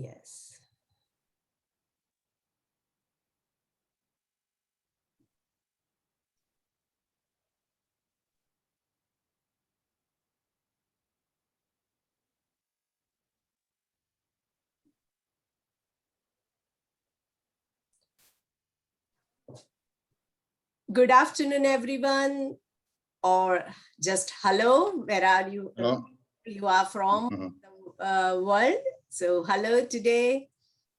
Yes. Good afternoon, everyone, or just hello. Where are you? Hello. You are from the world. So hello today.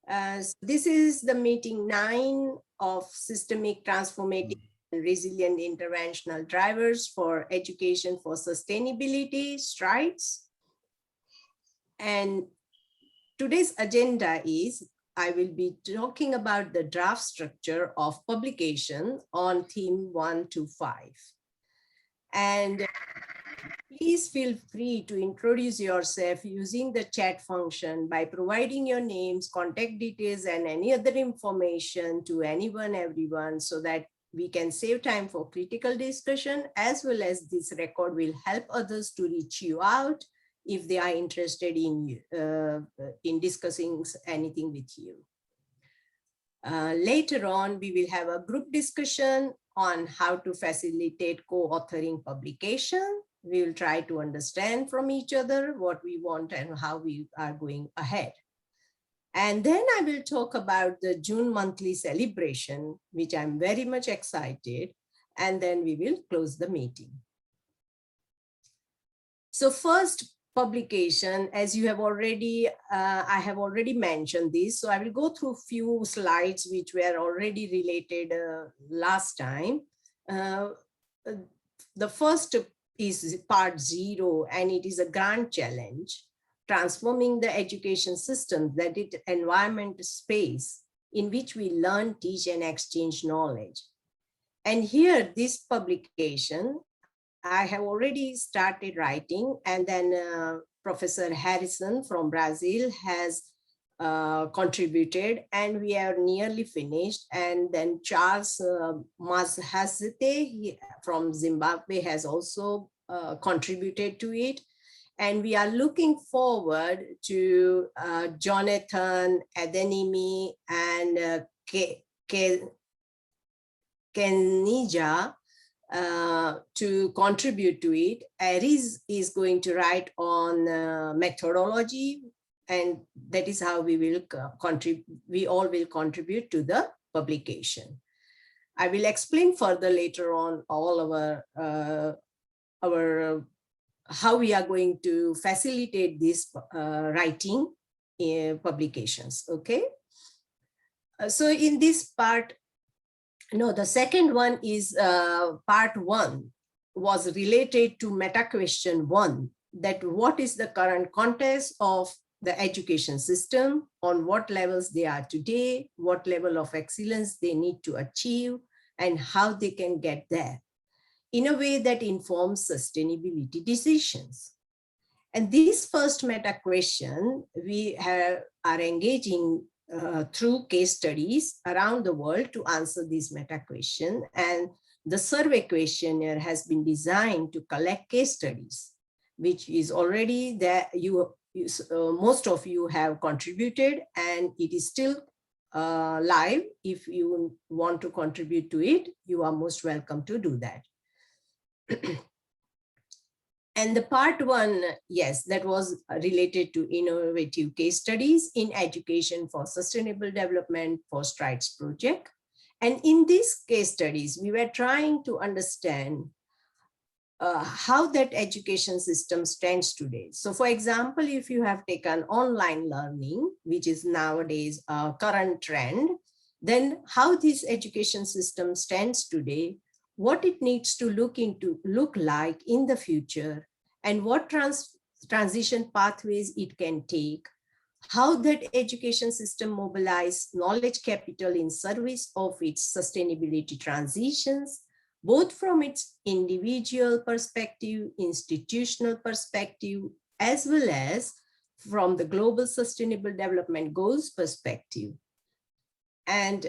So this is the meeting 9 of Systemic Transformative and Resilient Interventional Drivers for Education for Sustainability, SRIDES. And today's agenda is I will be talking about the draft structure of publication on theme 1 to 5. And please feel free to introduce yourself using the chat function by providing your names, contact details, and any other information to anyone, everyone, so that we can save time for critical discussion, as well as this record will help others to reach you out if they are interested in discussing anything with you. Later on, we will have a group discussion on how to facilitate co-authoring publication. We will try to understand from each other what we want and how we are going ahead. And then I will talk about the June monthly celebration, which I'm very much excited, and then we will close the meeting. So first, publication, as you have already, I have already mentioned this, so I will go through few slides which were already related last time. The first is part 0, and it is a grand challenge, transforming the education system, that is environment space in which we learn, teach, and exchange knowledge. And here, this publication, I have already started writing, and then Professor Harrison from Brazil has contributed, and we are nearly finished. And then Charles Mazhazete from Zimbabwe has also contributed to it. And we are looking forward to Jonathan, Adenimi, and Kenija to contribute to it. Aries is going to write on methodology, and that is how we will contribute. We all will contribute to the publication. I will explain further later on all our how we are going to facilitate this writing publications. Okay. So in this part, no, the second one is part 1 was related to meta question 1, that what is the current context of the education system, on what levels they are today, what level of excellence they need to achieve, and how they can get there in a way that informs sustainability decisions. And this first meta question, we are engaging through case studies around the world to answer this meta question. And the survey questionnaire has been designed to collect case studies, which is already there. Most of you have contributed, and it is still live. If you want to contribute to it, you are most welcome to do that. And the part 1, yes, that was related to innovative case studies in education for sustainable development for SRIDES project. And in these case studies, we were trying to understand how that education system stands today. So for example, if you have taken online learning, which is nowadays a current trend, then how this education system stands today, what it needs to look like in the future, and what transition pathways it can take, how that education system mobilize knowledge capital in service of its sustainability transitions, both from its individual perspective, institutional perspective, as well as from the global sustainable development goals perspective. And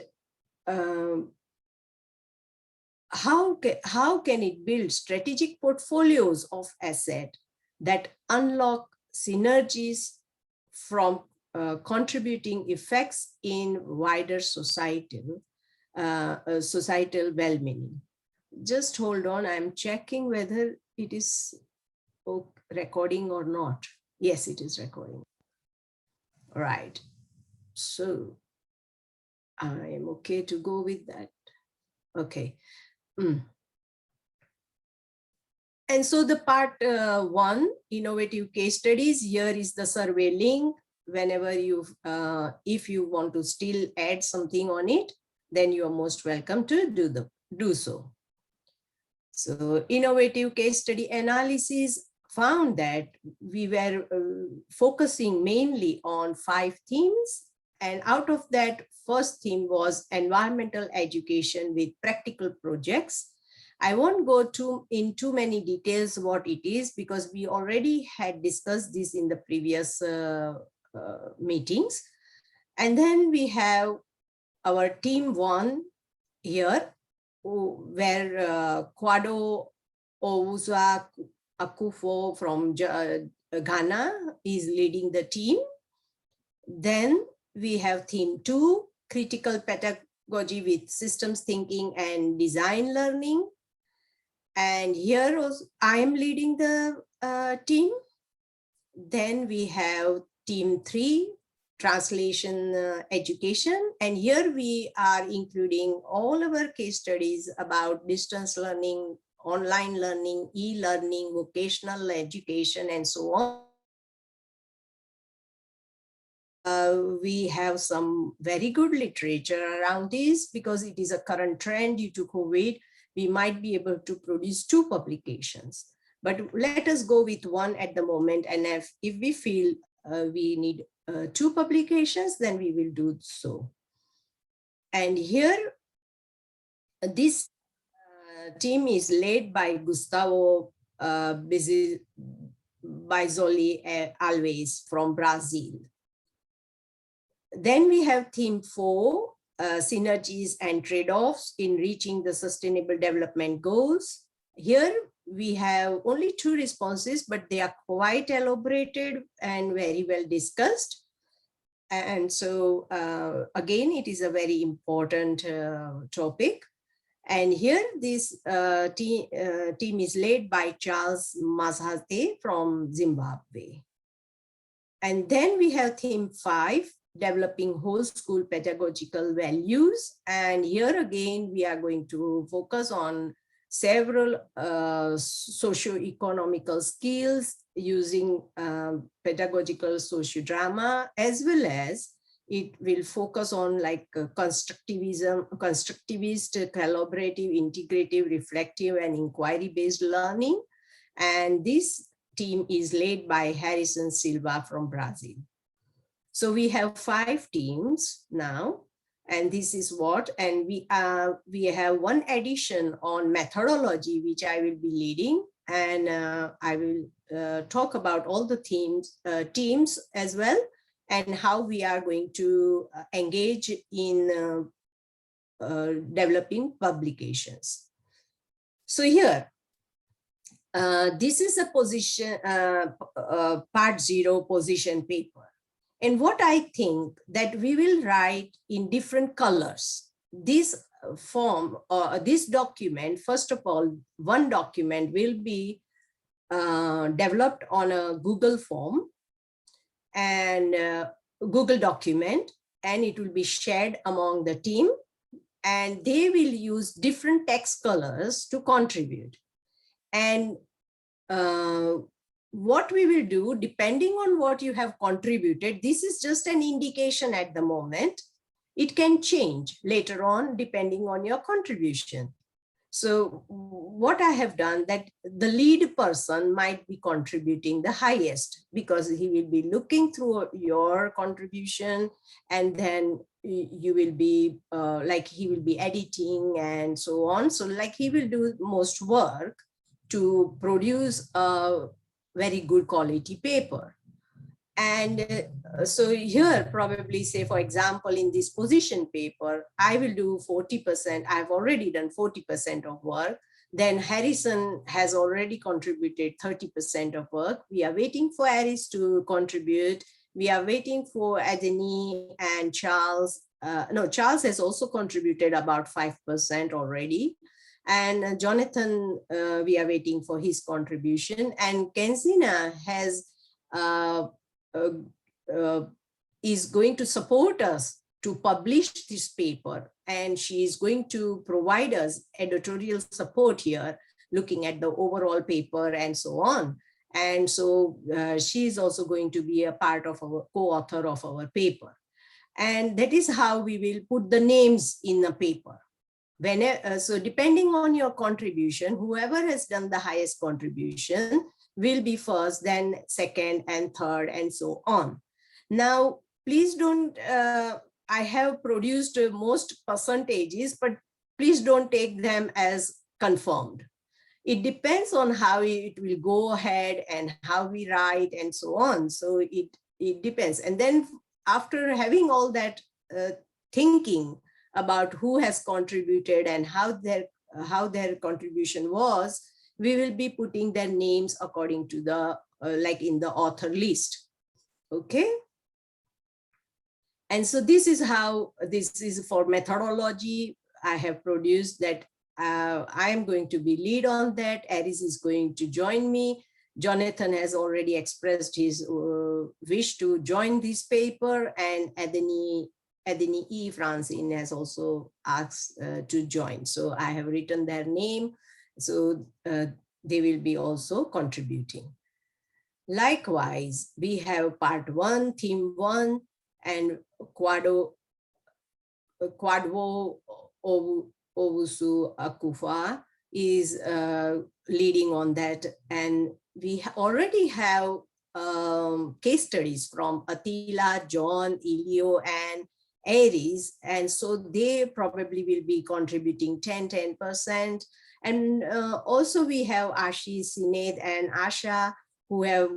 how can it build strategic portfolios of asset that unlock synergies from contributing effects in wider societal well-being. Just hold on, I'm checking whether it is recording or not. Yes, it is recording. All right, so I am okay to go with that. Okay. And so the part 1, innovative case studies, here is the survey link. Whenever you, if you want to still add something on it, then you are most welcome to do so. So innovative case study analysis found that we were focusing mainly on 5 themes. And out of that, first theme was environmental education with practical projects. I won't go in too many details what it is, because we already had discussed this in the previous meetings. And then we have our team 1 here, where Kwado Owusa Akufo from Ghana is leading the team. Then we have team 2, critical pedagogy with systems thinking and design learning. And here also, I am leading the team. Then we have team 3, translation education. And here we are including all of our case studies about distance learning, online learning, e-learning, vocational education, and so on. We have some very good literature around this, because it is a current trend due to COVID. We might be able to produce 2 publications, but let us go with 1 at the moment. And if we feel we need 2 publications, then we will do so. And here, this team is led by Gustavo Bizoli Alves from Brazil. Then we have team 4, synergies and trade-offs in reaching the sustainable development goals. Here we have only 2 responses, but they are quite elaborated and very well discussed. And so again, it is a very important topic. And here this team is led by Charles Mazhate from Zimbabwe. And then we have team 5, developing whole school pedagogical values. And here again, we are going to focus on several socio-economical skills using pedagogical sociodrama, as well as it will focus on like constructivism, constructivist, collaborative, integrative, reflective, and inquiry-based learning. And this team is led by Harrison Silva from Brazil. So we have 5 teams now, and this is what, and we have 1 addition on methodology, which I will be leading, and I will talk about all the teams as well, and how we are going to engage in developing publications. So here, this is a position, part 0 position paper. And what I think that we will write in different colors. This form or this document, first of all, 1 document will be developed on a Google form and Google document, and it will be shared among the team, and they will use different text colors to contribute. And what we will do, depending on what you have contributed, this is just an indication at the moment. It can change later on depending on your contribution. So what I have done, that the lead person might be contributing the highest, because he will be looking through your contribution, and then you will be like he will be editing and so on. So like he will do most work to produce a very good quality paper. And so here probably say, for example, in this position paper, I will do 40%. I've already done 40% of work. Then Harrison has already contributed 30% of work. We are waiting for Harris to contribute We are waiting for Adeni and Charles. No, Charles has also contributed about 5% already. And Jonathan, we are waiting for his contribution. And Kenzina has uh, is going to support us to publish this paper. And she is going to provide us editorial support here, looking at the overall paper and so on. And so she is also going to be a part of our co-author of our paper. And that is how we will put the names in the paper. So depending on your contribution, whoever has done the highest contribution will be first, then second and third and so on. Now, please don't, I have produced most percentages, but please don't take them as confirmed. It depends on how it will go ahead and how we write and so on. So it depends. And then after having all that thinking about who has contributed and how their contribution was, we will be putting their names according to the, like in the author list, okay? And so this is how, this is for methodology. I have produced that. I am going to be lead on that. Aris is going to join me. Jonathan has already expressed his wish to join this paper, and Adeni E. Francine has also asked to join. So I have written their name. So they will be also contributing. Likewise, we have part 1, theme 1, and Kwadwo Owusu Akufa is leading on that. And we already have case studies from Attila, John, Elio, and Aries. And so they probably will be contributing 10%. And also we have Ashish, Sinead, and Asha, who have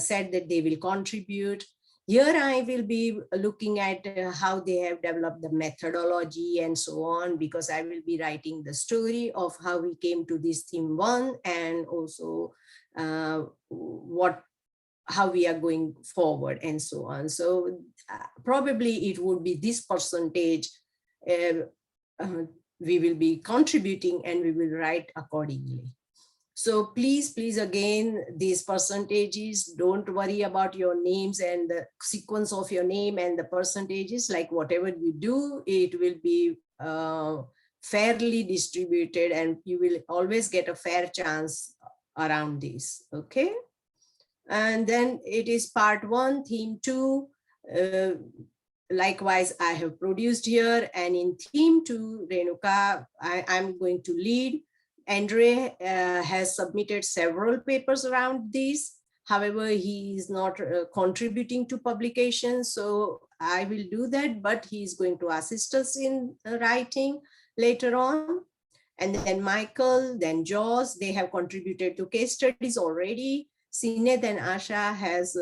said that they will contribute. Here I will be looking at how they have developed the methodology and so on, because I will be writing the story of how we came to this theme 1, and also how we are going forward and so on. So probably it would be this percentage we will be contributing, and we will write accordingly. So please, again, these percentages, don't worry about your names and the sequence of your name and the percentages. Like whatever you do, it will be fairly distributed, and you will always get a fair chance around this, okay? And then it is part 1, theme 2. Likewise, I have produced here, and in theme 2, Renuka, I'm going to lead. Andre has submitted several papers around this. However, he is not contributing to publications, so I will do that, but he is going to assist us in writing later on. And then Michael, then Jaws, they have contributed to case studies already. Sinead and Asha has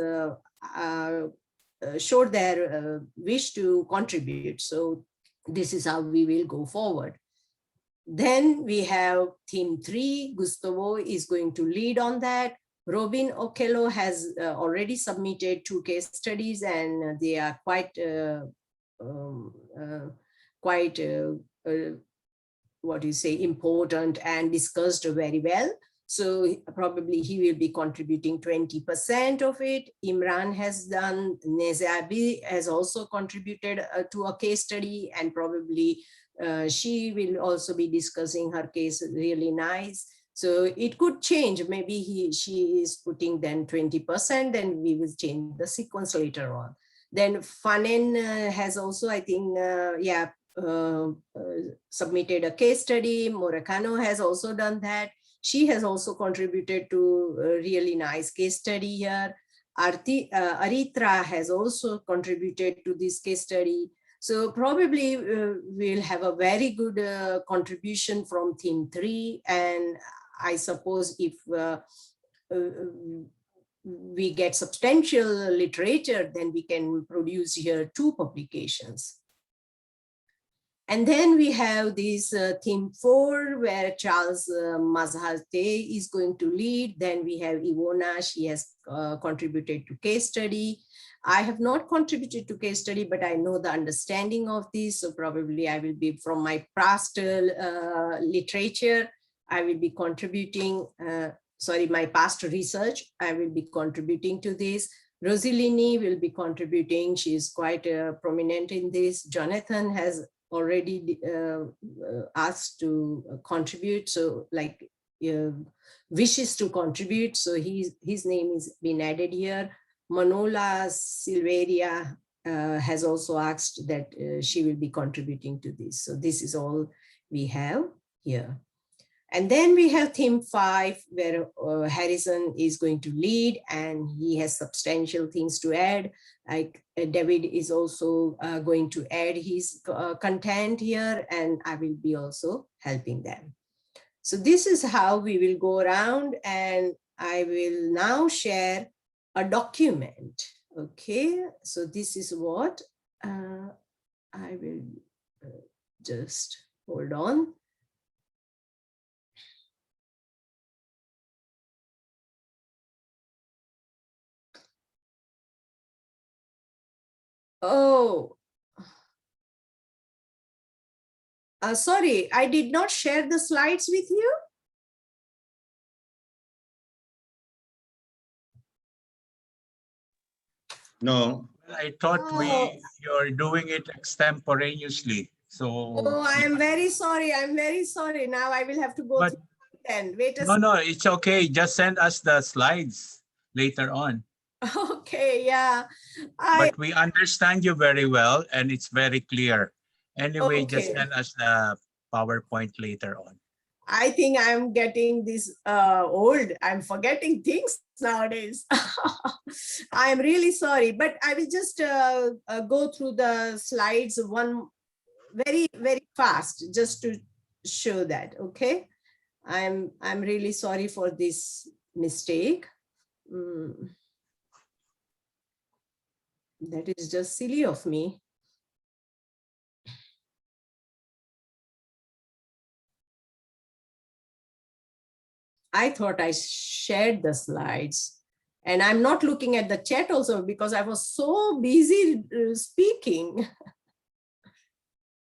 showed their wish to contribute. So this is how we will go forward. Then we have theme 3. Gustavo is going to lead on that. Robin Okello has already submitted 2 case studies, and they are quite what do you say, important and discussed very well. So probably he will be contributing 20% of it. Imran has done, Nezabi has also contributed to a case study, and probably she will also be discussing her case really nice. So it could change. Maybe she is putting then 20%, then we will change the sequence later on. Then Fanen has also, I think, submitted a case study. Murakano has also done that. She has also contributed to a really nice case study here. Aritra has also contributed to this case study. So probably we'll have a very good contribution from theme 3. And I suppose if we get substantial literature, then we can produce here 2 publications. And then we have this theme 4, where Charles Mazhate is going to lead. Then we have Ivona, she has contributed to case study. I have not contributed to case study, but I know the understanding of this. So probably I will be from my past literature, I will be contributing, my past research, I will be contributing to this. Rosalini will be contributing. She is quite prominent in this. Jonathan has already asked to contribute. So like wishes to contribute. So his name is been added here. Manola Silveria has also asked that she will be contributing to this. So this is all we have here. And then we have theme 5, where Harrison is going to lead, and he has substantial things to add. Like David is also going to add his content here, and I will be also helping them. So this is how we will go around, and I will now share a document. Okay, so this is what I will just hold on. Oh, sorry, I did not share the slides with you. No. I thought you're doing it extemporaneously. So Oh, I am very sorry. I'm very sorry. Now I will have to go through then. Wait a second. No, it's okay. Just send us the slides later on. Okay, yeah. But we understand you very well, and it's very clear. Anyway, Okay. just send us the PowerPoint later on. I think I'm getting this old. I'm forgetting things nowadays. I'm really sorry, but I will just go through the slides one very, very fast just to show that. Okay. I'm really sorry for this mistake. That is just silly of me. I thought I shared the slides, and I'm not looking at the chat also because I was so busy speaking.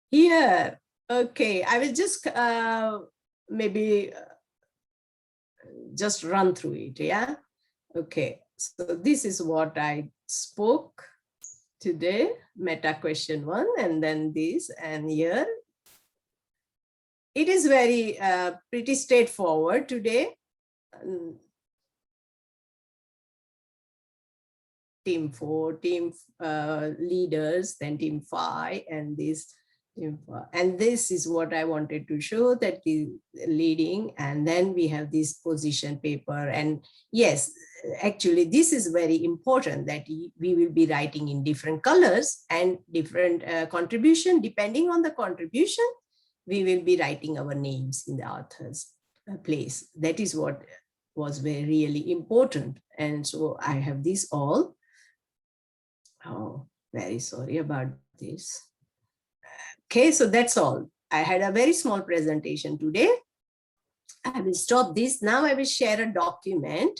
Here, okay, I will just maybe just run through it, yeah? Okay, so this is what I spoke today, meta question 1, and then this, and here. It is very pretty straightforward today. Team 4, team leaders, then team 5, and this team 4. And this is what I wanted to show, that the leading, and then we have this position paper. And yes, actually this is very important, that we will be writing in different colors and different contribution. Depending on the contribution, we will be writing our names in the author's place. That is what was very really important. And so I have this all. Oh, very sorry about this. Okay, so that's all. I had a very small presentation today. I will stop this. Now I will share a document.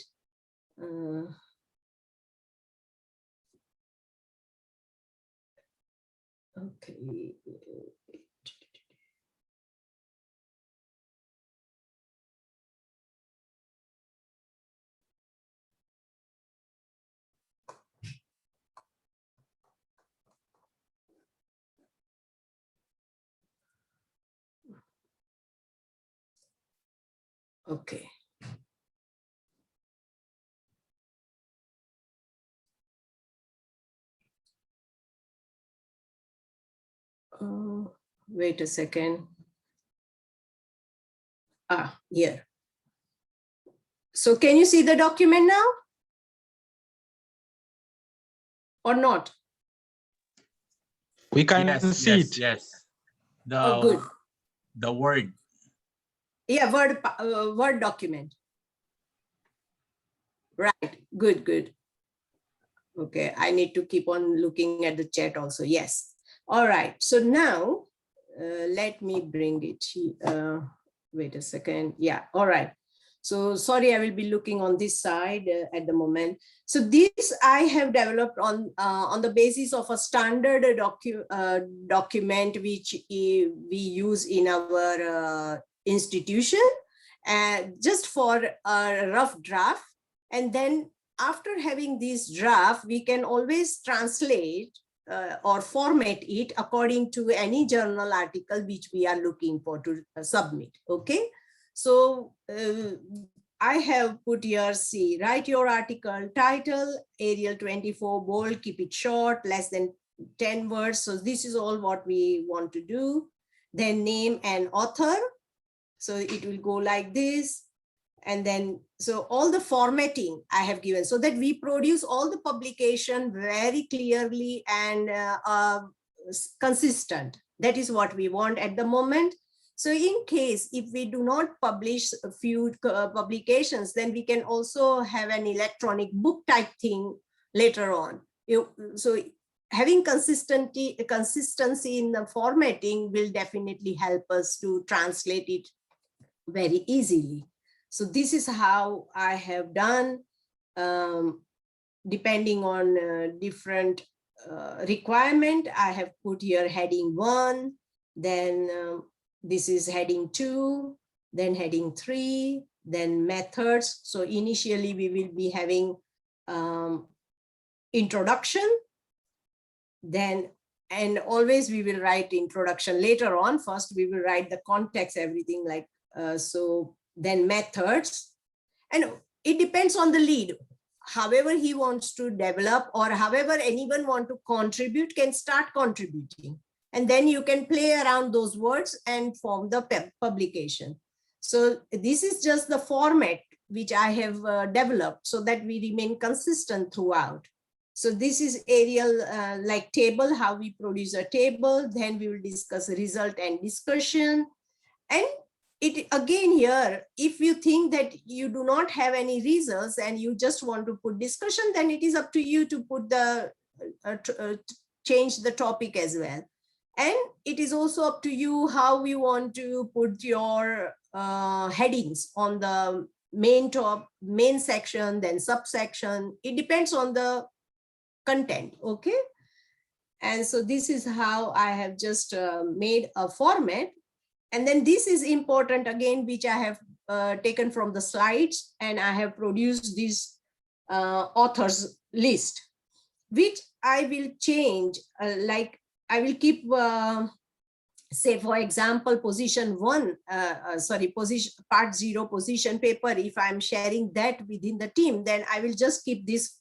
Okay. Okay. Wait a second. Here. So can you see the document now? Or not? We can see it. Yes. Good. The Word. Yeah, Word document. Right. Good. Okay, I need to keep on looking at the chat also. Yes. All right. So now let me bring it. Wait a second. Yeah. All right. So sorry, I will be looking on this side at the moment. So this I have developed on the basis of a standard document which we use in our institution, just for a rough draft. And then after having this draft, we can always translate or format it according to any journal article which we are looking for to submit. Okay. So I have put here, see, write your article, title, Arial 24, bold, keep it short, less than 10 words. So this is all what we want to do. Then name and author. So it will go like this. And then, so all the formatting I have given so that we produce all the publication very clearly and consistent. That is what we want at the moment. So in case if we do not publish a few publications, then we can also have an electronic book type thing later on. So having consistency in the formatting will definitely help us to translate it very easily. So this is how I have done, depending on different requirement. I have put here heading 1, then this is heading 2, then heading 3, then methods. So initially we will be having introduction, then, and always we will write introduction later on. First we will write the context, everything like, so then methods. And it depends on the lead. However he wants to develop or however anyone want to contribute can start contributing. And then you can play around those words and form the publication. So this is just the format which I have developed so that we remain consistent throughout. So this is Arial like table, how we produce a table. Then we will discuss result and discussion. And it again here, if you think that you do not have any results and you just want to put discussion, then it is up to you to put the change the topic as well. And it is also up to you how you want to put your headings on the main section, then subsection. It depends on the content. Okay. And so this is how I have just made a format. And then this is important again, which I have taken from the slides, and I have produced this authors list, which I will change, like I will keep, say for example, position 1, position part 0 position paper. If I'm sharing that within the team, then I will just keep this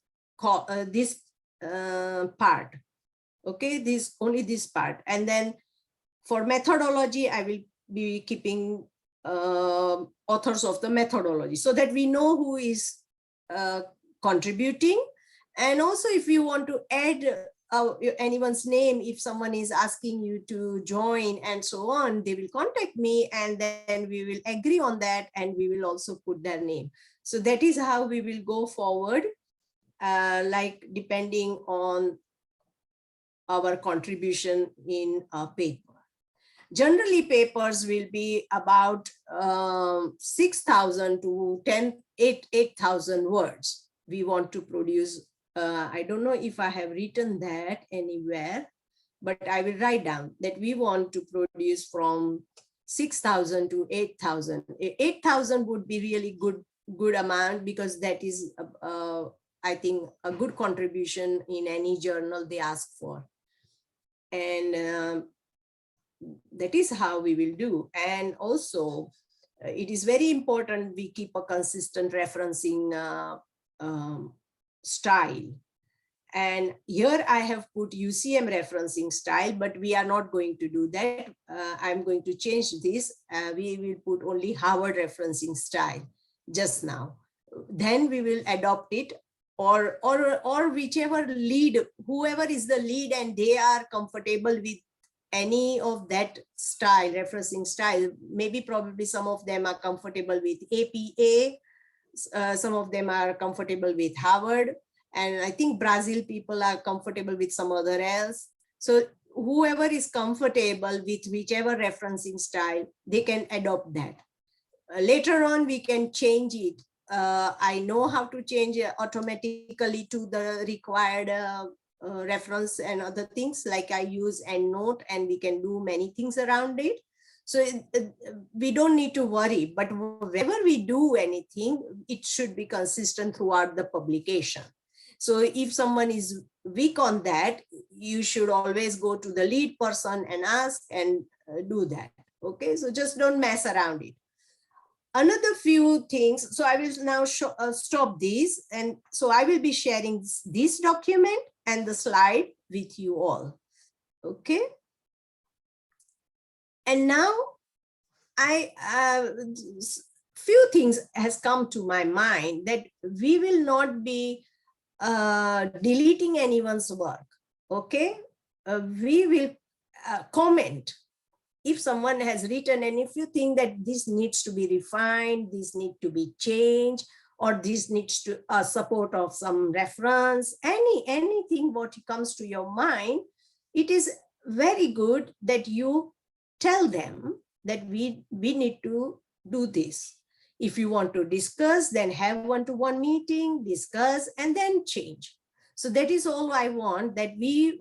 part. Okay, this only this part. And then for methodology, I will be keeping authors of the methodology so that we know who is contributing. And also if you want to add anyone's name, if someone is asking you to join and so on, they will contact me and then we will agree on that and we will also put their name. So that is how we will go forward, like depending on our contribution in a paper. Generally, papers will be about 6,000 to 8,000 words. We want to produce. I don't know if I have written that anywhere, but I will write down that we want to produce from 6,000 to 8,000. 8,000 would be really good amount, because that is, I think, a good contribution in any journal they ask for. And that is how we will do. And also it is very important we keep a consistent referencing style. And here I have put UCM referencing style, but we are not going to do that. I'm going to change this. We will put only Harvard referencing style just now. Then we will adopt it, or whichever lead, whoever is the lead and they are comfortable with any of that style, referencing style. Maybe probably some of them are comfortable with APA, some of them are comfortable with Harvard, and I think Brazil people are comfortable with some other else. So whoever is comfortable with whichever referencing style, they can adopt that. later on we can change it. I know how to change it automatically to the required reference and other things, like I use EndNote, and we can do many things around it. So we don't need to worry, but whenever we do anything, it should be consistent throughout the publication. So if someone is weak on that, you should always go to the lead person and ask and do that. Okay, so just don't mess around it. Another few things, so I will now stop this, and so I will be sharing this document and the slide with you all. Okay, and now few things has come to my mind, that we will not be deleting anyone's work. Okay, we will comment if someone has written, and if you think that this needs to be refined, this needs to be changed, or this needs to support of some reference, anything what comes to your mind, it is very good that you tell them that we need to do this. If you want to discuss, then have one-to-one meeting, discuss, and then change. So that is all I want, that we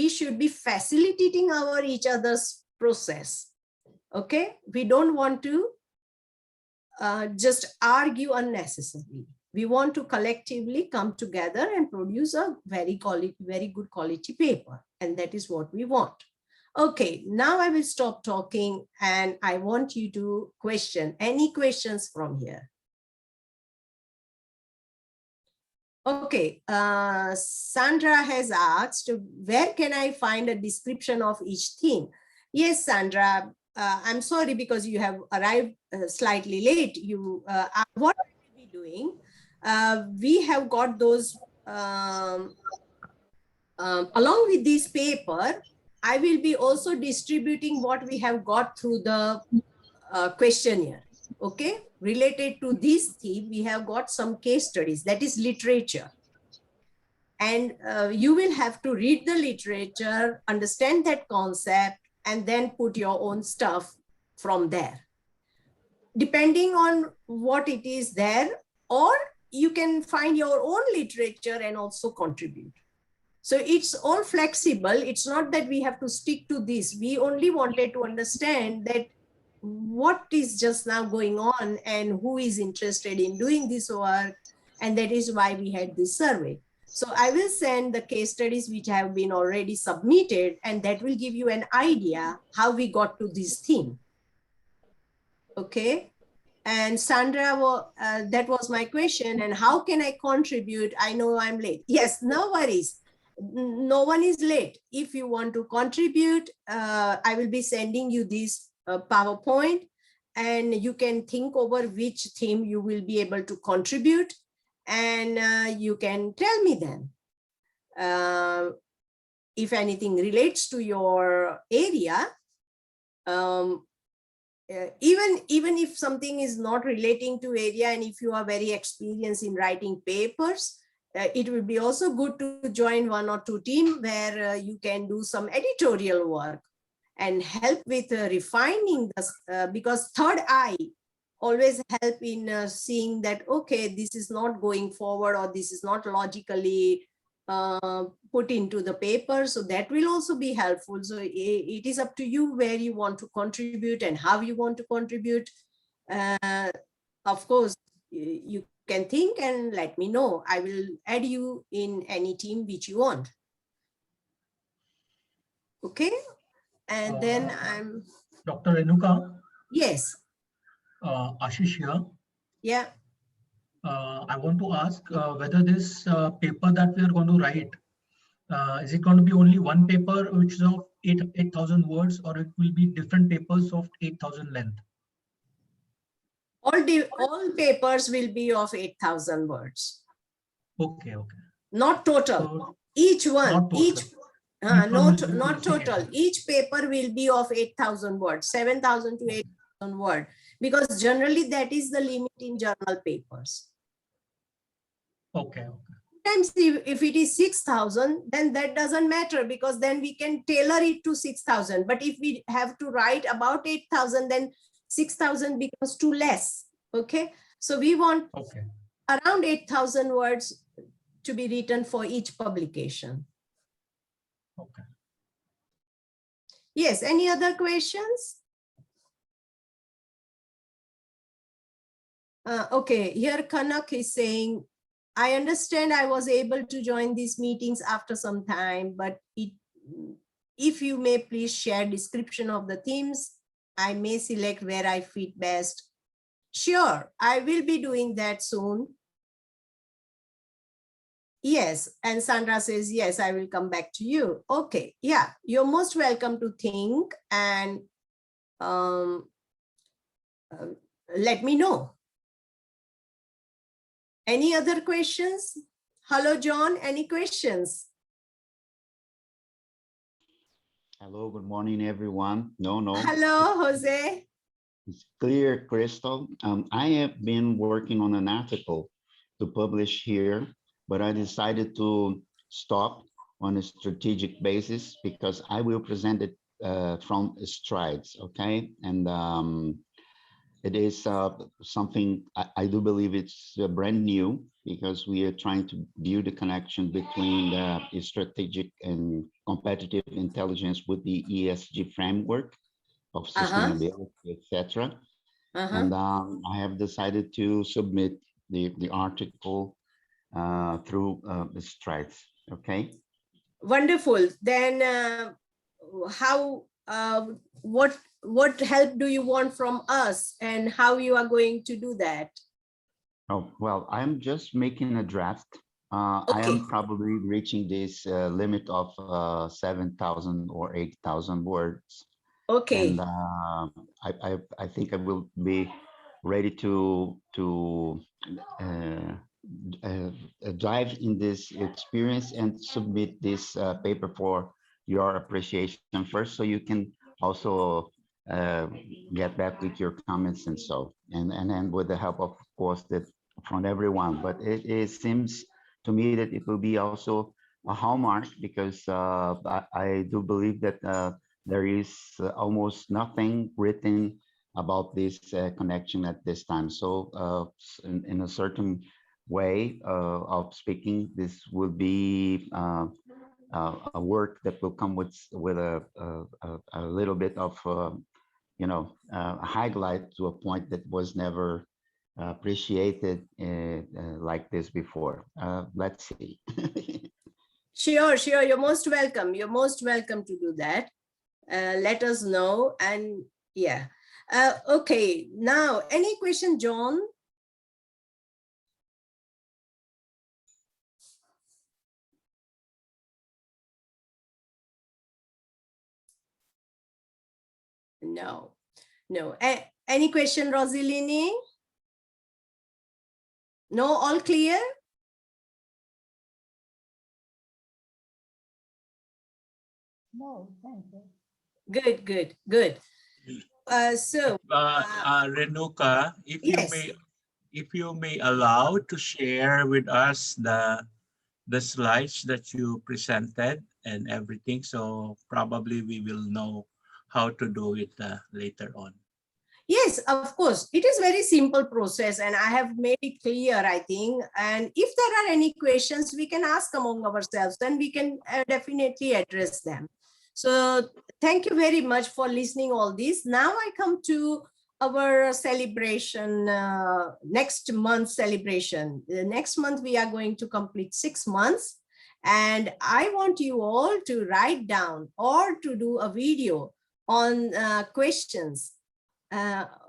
should be facilitating our each other's process. Okay, we don't want to just argue unnecessarily. We want to collectively come together and produce a very good quality paper, and that is what we want. Okay, now I will stop talking, and I want you to question any questions from here. Okay, Sandra has asked, where can I find a description of each theme? Yes, Sandra, I'm sorry because you have arrived slightly late. What I will be doing, we have got those, along with this paper, I will be also distributing what we have got through the questionnaire. Okay, related to this theme, we have got some case studies, that is literature. And you will have to read the literature, understand that concept, and then put your own stuff from there. Depending on what it is there, or you can find your own literature and also contribute. So it's all flexible. It's not that we have to stick to this. We only wanted to understand that what is just now going on and who is interested in doing this work. And that is why we had this survey. So I will send the case studies which have been already submitted, and that will give you an idea how we got to this theme. Okay. And Sandra, that was my question. And how can I contribute? I know I'm late. Yes, no worries. No one is late. If you want to contribute, I will be sending you this PowerPoint, and you can think over which theme you will be able to contribute, and you can tell me then. If anything relates to your area, even if something is not relating to area, and if you are very experienced in writing papers, it would be also good to join one or two teams where you can do some editorial work and help with refining this, because third eye always help in seeing that, okay, this is not going forward, or this is not logically put into the paper. So that will also be helpful. So it is up to you where you want to contribute and how you want to contribute. Of course, you can think and let me know. I will add you in any team which you want. Okay. And then I'm Dr. Renuka. Yes. Ashish here. Yeah. I want to ask whether this paper that we are going to write, is it going to be only one paper which is of 8,000 words, or it will be different papers of 8,000 length? All papers will be of 8,000 words. Okay, okay. Not total. So, each one, not total. not total. Each paper will be of 8,000 words, 7,000 to 8,000 words, because generally that is the limit in journal papers. Okay, okay. Sometimes if it is 6,000, then that doesn't matter, because then we can tailor it to 6,000. But if we have to write about 8,000, then 6,000 becomes too less. Okay, so we want Okay. around 8,000 words to be written for each publication. Okay. Yes, any other questions? Okay, here Kanak is saying, I understand I was able to join these meetings after some time, but if you may please share description of the themes, I may select where I fit best. Sure, I will be doing that soon. Yes, and Sandra says, yes, I will come back to you. Okay, yeah, you're most welcome to think and let me know. Any other questions? Hello, John, any questions? Hello, good morning, everyone. No. Hello, Jose. It's clear, Crystal. I have been working on an article to publish here, but I decided to stop on a strategic basis because I will present it from SRIDES, okay? And it is something I do believe it's brand new because we are trying to build a connection between the strategic and competitive intelligence with the ESG framework of sustainability, etc. And I have decided to submit the article through the SRIDES. Okay. Wonderful. Then what help do you want from us and how you are going to do that? Oh, well, I'm just making a draft. I Okay. am probably reaching this limit of 7,000 or 8,000 words. Okay. And I think I will be ready to dive in this experience and submit this paper for your appreciation first, so you can also get back with your comments and so, and then with the help of course that from everyone. But it seems to me that it will be also a hallmark because I do believe that there is almost nothing written about this connection at this time. So in a certain way of speaking, this will be a work that will come with a little bit of a highlight to a point that was never appreciated like this before. Let's see. Sure. You're most welcome. You're most welcome to do that. Let us know. And yeah. Okay. Now, any question, John? No. Any question, Rosalini? No, all clear? No, thank you. Good. Renuka, Yes. if you may allow to share with us the slides that you presented and everything, so probably we will know how to do it later on. Yes, of course. It is very simple process and I have made it clear, I think. And if there are any questions, we can ask among ourselves, then we can definitely address them. So thank you very much for listening all this. Now I come to our celebration, next month celebration. Next month, we are going to complete 6 months. And I want you all to write down or to do a video on questions.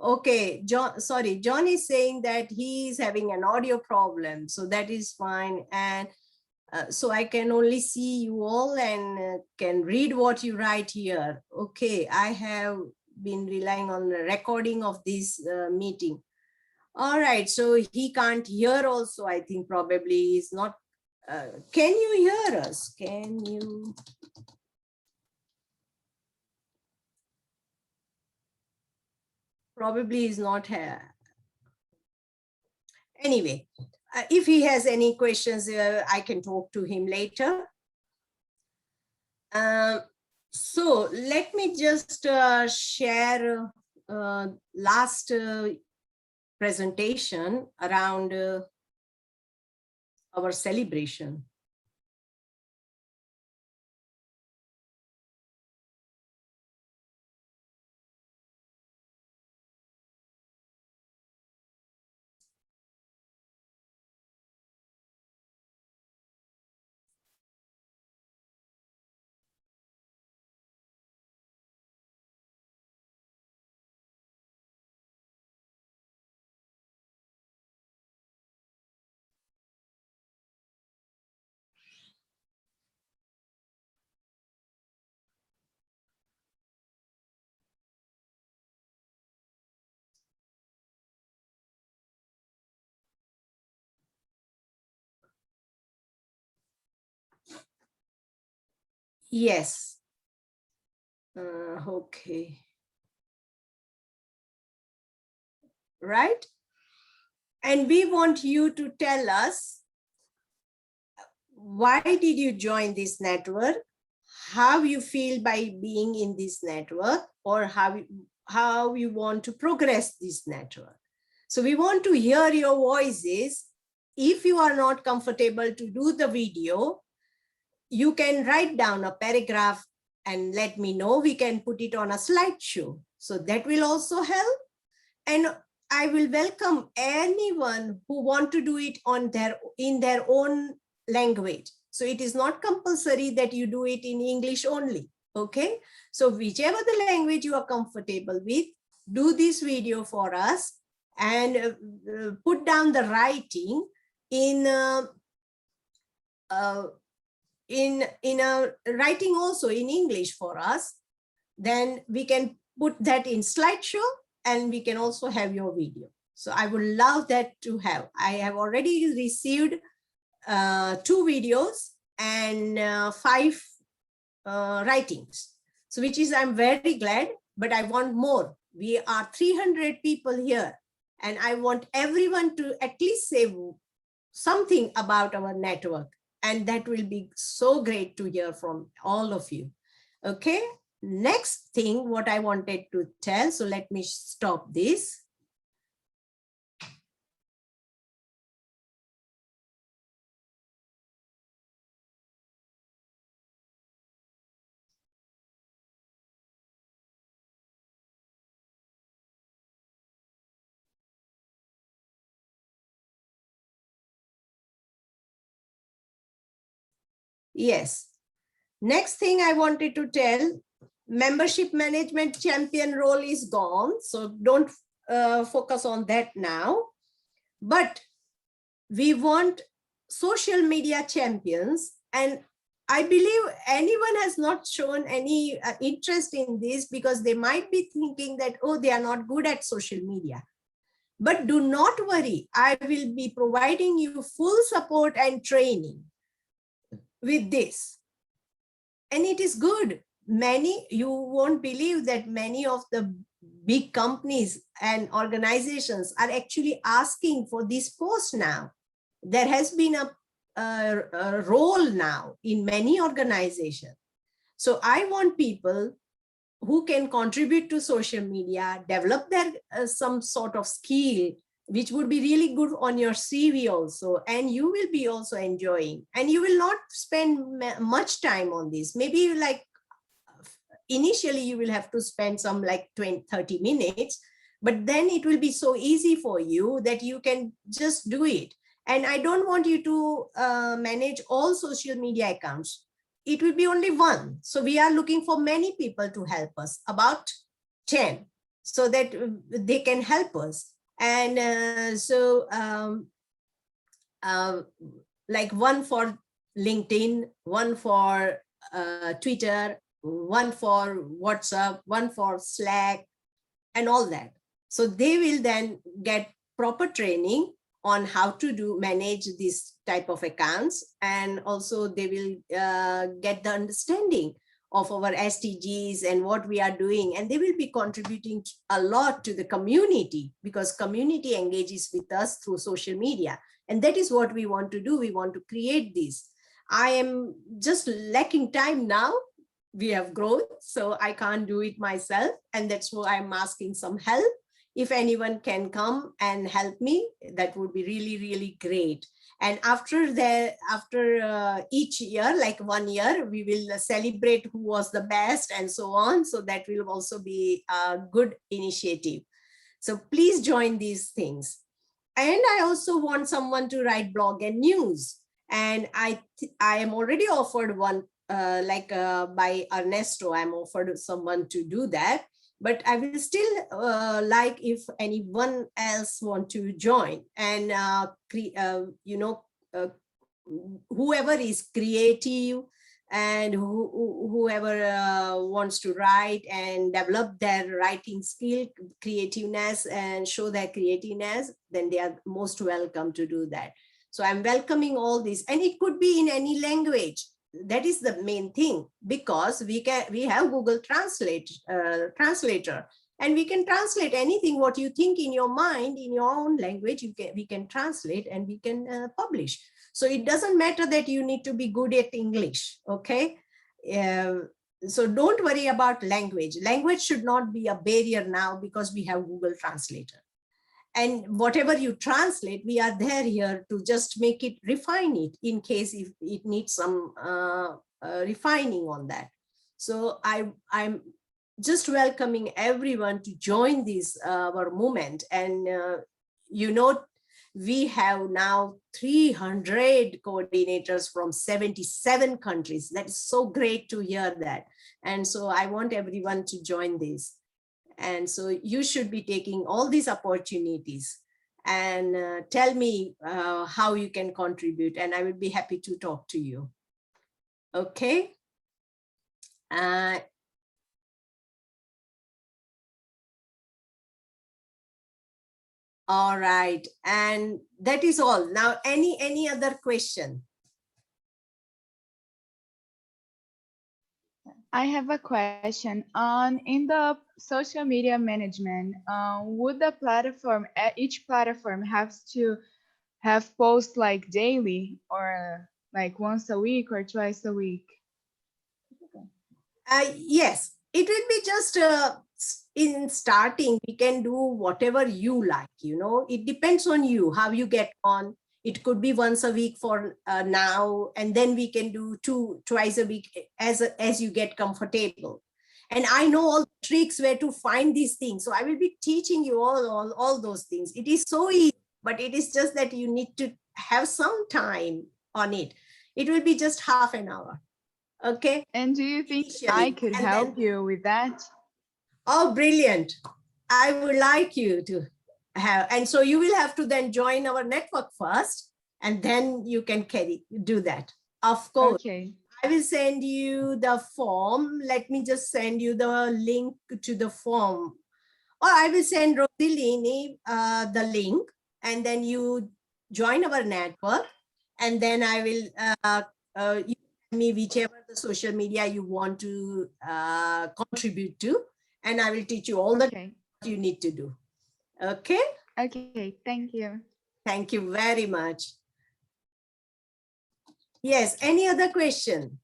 Okay, John is saying that he is having an audio problem, so that is fine. And so I can only see you all and can read what you write here. Okay, I have been relying on the recording of this meeting. All right, so he can't hear also, I think probably is not. Can you hear us? Can you? Probably is not here. Anyway, if he has any questions, I can talk to him later. So let me just share last presentation around our celebration. Yes. Okay. Right? And we want you to tell us, why did you join this network? How you feel by being in this network, or how you want to progress this network. So we want to hear your voices. If you are not comfortable to do the video, you can write down a paragraph and let me know. We can put it on a slideshow. So that will also help. And I will welcome anyone who want to do it in their own language. So it is not compulsory that you do it in English only. Okay. So whichever the language you are comfortable with, do this video for us and put down the writing in a writing also in English for us. Then we can put that in slideshow, and we can also have your video. So I would love that to have. I have already received 2 videos and 5 writings. So which is, I'm very glad, but I want more. We are 300 people here, and I want everyone to at least say something about our network. And that will be so great to hear from all of you. Okay. Next thing, what I wanted to tell. So let me stop this. Yes. Next thing I wanted to tell, membership management champion role is gone. So don't focus on that now. But we want social media champions. And I believe anyone has not shown any interest in this, because they might be thinking that, oh, they are not good at social media. But do not worry. I will be providing you full support and training with this. And it is good. You won't believe that many of the big companies and organizations are actually asking for this post now. There has been a role now in many organizations. So I want people who can contribute to social media, develop their some sort of skill, which would be really good on your CV also, and you will be also enjoying, and you will not spend much time on this. Maybe like initially you will have to spend some like 20-30 minutes, but then it will be so easy for you that you can just do it. And I don't want you to manage all social media accounts. It will be only one. So we are looking for many people to help us, about 10, so that they can help us. And like one for LinkedIn, one for Twitter, one for WhatsApp, one for Slack, and all that. So they will then get proper training on how to manage this type of accounts. And also they will get the understanding of our SDGs and what we are doing. And they will be contributing a lot to the community, because community engages with us through social media. And that is what we want to do. We want to create this. I am just lacking time now, we have growth, so I can't do it myself. And that's why I'm asking some help. If anyone can come and help me, that would be really, really great. And after each year, like 1 year, we will celebrate who was the best and so on. So that will also be a good initiative. So please join these things. And I also want someone to write blog and news. And I am already offered one, by Ernesto, I'm offered someone to do that. But I will still like if anyone else want to join, and whoever is creative and whoever wants to write and develop their writing skill, creativeness, and show their creativeness, then they are most welcome to do that. So I'm welcoming all this, and it could be in any language. That is the main thing, because we have Google translator, and we can translate anything what you think in your mind in your own language. We can translate and we can publish. So it doesn't matter that you need to be good at English. Okay. So don't worry about language. Language should not be a barrier now, because we have Google Translator. And whatever you translate, we are there here to just make it, refine it in case if it needs some refining on that. So I'm just welcoming everyone to join this our movement. And we have now 300 coordinators from 77 countries. That is so great to hear that. And so I want everyone to join this. And so you should be taking all these opportunities, and tell me how you can contribute, and I will be happy to talk to you. Okay. All right, and that is all. Now, any other question? I have a question. In the social media management, would the platform, each platform has to have posts like daily, or like once a week or twice a week? Yes, it will be just in starting, we can do whatever you like, it depends on you, how you get on. It could be once a week for now, and then we can do twice a week as you get comfortable. And I know all the tricks where to find these things. So I will be teaching you all those things. It is so easy, but it is just that you need to have some time on it. It will be just half an hour. Okay. And do you think Initially. I could help you with that? Oh, brilliant. I would like you to have, and so you will have to then join our network first, and then you can do that. Of course. Okay. I will send you the form. Let me just send you the link to the form. Or I will send Rosalini the link, and then you join our network, and then I will you tell me whichever the social media you want to contribute to, and I will teach you all the what you need to do. Okay? Okay, thank you. Thank you very much. Yes, any other question?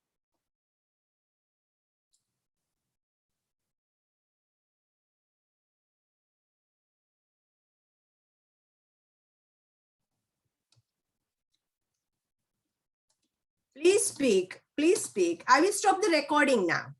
Please speak. Please speak. I will stop the recording now.